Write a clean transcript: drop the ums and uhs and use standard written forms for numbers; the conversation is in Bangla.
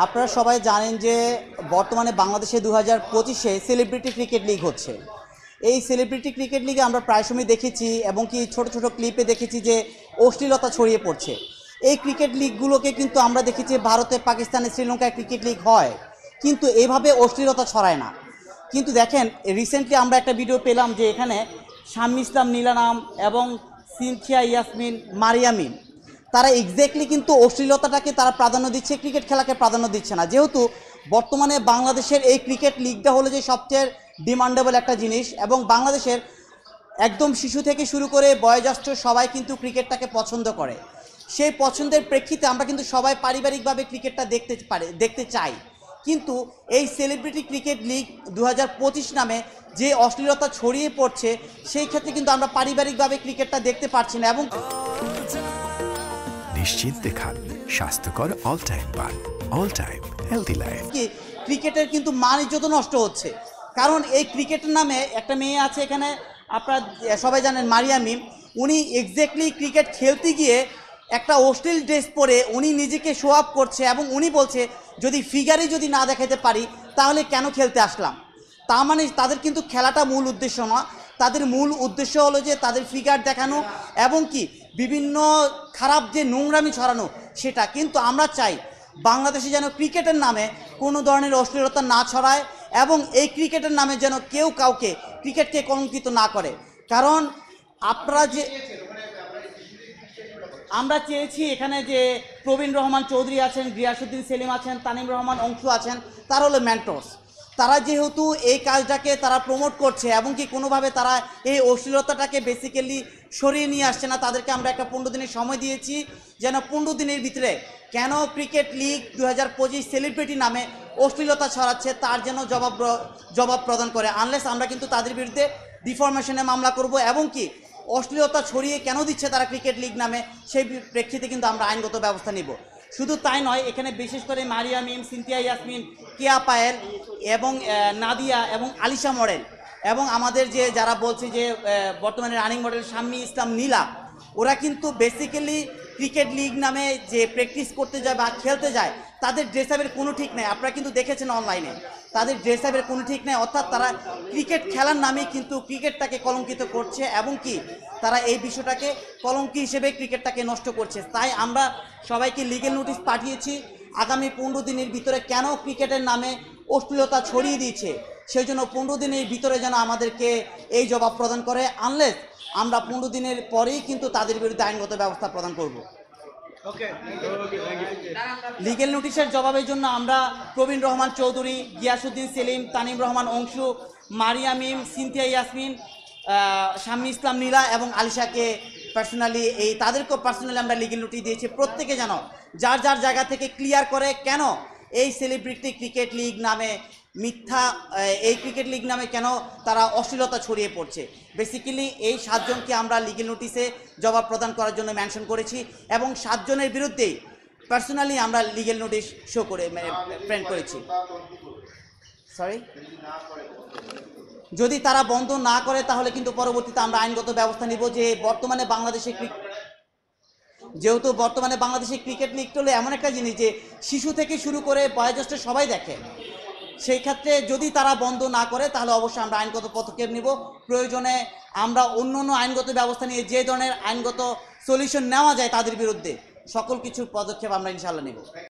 আপনারা সবাই জানেন যে বর্তমানে বাংলাদেশে 2025-এ সেলিব্রিটি ক্রিকেট লিগ হচ্ছে। এই সেলিব্রিটি ক্রিকেট লিগে আমরা প্রায় সময় দেখেছি এবং কি ছোট ছোট ক্লিপে দেখেছি যে অশ্লীলতা ছড়িয়ে পড়ছে। এই ক্রিকেট লিগগুলোকে কিন্তু আমরা দেখেছি ভারতে, পাকিস্তানে, শ্রীলঙ্কায় ক্রিকেট লিগ হয়, কিন্তু এভাবে অশ্লীলতা ছড়ায় না। কিন্তু দেখেন, রিসেন্টলি আমরা একটা ভিডিও পেলাম যে এখানে শাম্মী ইসলাম নীলা নাম এবং সিনথিয়া ইয়াসমিন মারিয়ামিন, তারা এক্স্যাক্টলি কিন্তু অশ্লীলতাটাকে তারা প্রাধান্য দিচ্ছে, ক্রিকেট খেলাকে প্রাধান্য দিচ্ছে না। যেহেতু বর্তমানে বাংলাদেশের এই ক্রিকেট লিগটা হলো যে সবচেয়ে ডিমান্ডেবল একটা জিনিস, এবং বাংলাদেশের একদম শিশু থেকে শুরু করে বয়োজ্যেষ্ঠ সবাই কিন্তু ক্রিকেটটাকে পছন্দ করে। সেই পছন্দের প্রেক্ষিতে আমরা কিন্তু সবাই পারিবারিকভাবে ক্রিকেটটা দেখতে চাই। কিন্তু এই সেলিব্রিটি ক্রিকেট লিগ 2025 নামে যে অশ্লীলতা ছড়িয়ে পড়ছে, সেই ক্ষেত্রে কিন্তু আমরা পারিবারিকভাবে ক্রিকেটটা দেখতে পারছি না। এবং নিশ্চিন্তে খান স্বাস্থ্যকর অল টাইম পান, অল টাইম হেলদি লাইফ। ক্রিকেটের কিন্তু মান ইজ্জত নষ্ট হচ্ছে, কারণ এই ক্রিকেটের নামে একটা মেয়ে আছে এখানে, আপনারা সবাই জানেন মারিয়ামিম। উনি এক্স্যাক্টলি ক্রিকেট খেলতে গিয়ে একটা অশ্লীল ড্রেস পরে উনি নিজেকে শো আপ করছে, এবং উনি বলছে যদি ফিগারই যদি না দেখাতে পারি তাহলে কেন খেলতে আসলাম। তার মানে তাদের কিন্তু খেলাটা মূল উদ্দেশ্য না, তাদের মূল উদ্দেশ্য হলো যে তাদের ফিগার দেখানো এবং কি বিভিন্ন খারাপ যে নোংরামি ছড়ানো সেটা। কিন্তু আমরা চাই বাংলাদেশে যেন ক্রিকেটের নামে কোনো ধরনের অশ্লীলতা না ছড়ায়, এবং এই ক্রিকেটের নামে যেন কেউ কাউকে ক্রিকেটকে কলঙ্কিত না করে। কারণ আপনারা যে আমরা চেয়েছি এখানে যে প্রবীণ রহমান চৌধুরী আছেন, গিয়াসউদ্দিন সেলিম আছেন, তানিম রহমান অংশু আছেন, তারা হলো মেন্টরস। তারা যেহেতু এই কাজটাকে তারা প্রমোট করছে এবং কি কোনোভাবে তারা এই অশ্লীলতাটাকে বেসিক্যালি সরিয়ে নিয়ে আসছে না, তাদেরকে আমরা একটা 15 দিনের সময় দিয়েছি, যেন 15 দিনের ভিতরে কেন ক্রিকেট লিগ 2025 সেলিব্রিটি নামে অশ্লীলতা ছড়াচ্ছে তার যেন জবাব প্রদান করে। আনলেস আমরা কিন্তু তাদের বিরুদ্ধে ডিফরমেশনে মামলা করব, এবং কি অশ্লীলতা ছড়িয়ে কেন দিচ্ছে তারা ক্রিকেট লিগ নামে সেই প্রেক্ষিতে কিন্তু আমরা আইনগত ব্যবস্থা নিব। শুধু তাই নয়, এখানে বিশেষ করে মারিয়ামিম, সিনথিয়া ইয়াসমিন, কেয়া পায়েল এবং নাদিয়া এবং আলিশা মডেল, এবং আমাদের যে যারা বলছে যে বর্তমানে রানিং মডেল শাম্মী ইসলাম নীলা, ওরা কিন্তু বেসিক্যালি ক্রিকেট লিগ নামে যে প্র্যাকটিস করতে যায় বা খেলতে যায় তাদের ড্রেস আপের কোনো ঠিক নেই। আপনারা কিন্তু দেখেছেন অনলাইনে তাদের ড্রেস আপের কোনো ঠিক নেই, অর্থাৎ তারা ক্রিকেট খেলার নামে কিন্তু ক্রিকেটটাকে কলঙ্কিত করছে, এবং কি তারা এই বিষয়টাকে কলঙ্কি হিসেবে ক্রিকেটটাকে নষ্ট করছে। তাই আমরা সবাইকে লিগ্যাল নোটিশ পাঠিয়েছি, আগামী 15 দিনের ভিতরে কেন ক্রিকেটের নামে অশ্লীলতা ছড়িয়ে দিয়েছে সেই জন্য 15 দিনের ভিতরে যেন আমাদেরকে এই জবাব প্রদান করে। আনলেস আমরা 15 দিনের পরেই কিন্তু তাদের বিরুদ্ধে আইনগত ব্যবস্থা প্রদান করব। লিগেল নোটিশের জবাবের জন্য আমরা প্রবীণ রহমান চৌধুরী, গিয়াসউদ্দিন সেলিম, তানিম রহমান অংশু, মারিয়ামিম, সিনথিয়া ইয়াসমিন, শাম্মী ইসলাম নীলা এবং আলিশাকে পার্সোনালি তাদেরকেও পার্সোনালি আমরা লিগেল নোটিশ দিয়েছি। প্রত্যেকে যেন যার যার জায়গা থেকে ক্লিয়ার করে কেন এই সেলিব্রিটি ক্রিকেট লিগ নামে মিথ্যা, এই ক্রিকেট লিগ নামে কেন তারা অশ্লীলতা ছড়িয়ে পড়ছে। বেসিক্যালি এই 7 জনকে আমরা লিগেল নোটিশে জবাব প্রদান করার জন্য মেনশন করেছি, এবং 7 জনের বিরুদ্ধেই পার্সোনালি আমরা লিগেল নোটিশ শো করে প্রিন্ট করেছি। সরি, যদি তারা বন্ধ না করে তাহলে কিন্তু পরবর্তীতে আমরা আইনগত ব্যবস্থা নিব। যেহেতু বর্তমানে বাংলাদেশে ক্রিকেট লিগটা হলো এমন একটা জিনিস যে শিশু থেকে শুরু করে বয়োজ্যেষ্ঠ সবাই দেখে, সেই ক্ষেত্রে যদি তারা বন্ধ না করে তাহলে অবশ্যই আমরা আইনগত পদক্ষেপ নিব। প্রয়োজনে আমরা অন্য আইনগত ব্যবস্থা নিয়ে যে ধরনের আইনগত সলিউশন নেওয়া যায় তাদের বিরুদ্ধে সকল কিছুর পদক্ষেপ আমরা ইনশাআল্লাহ নেব।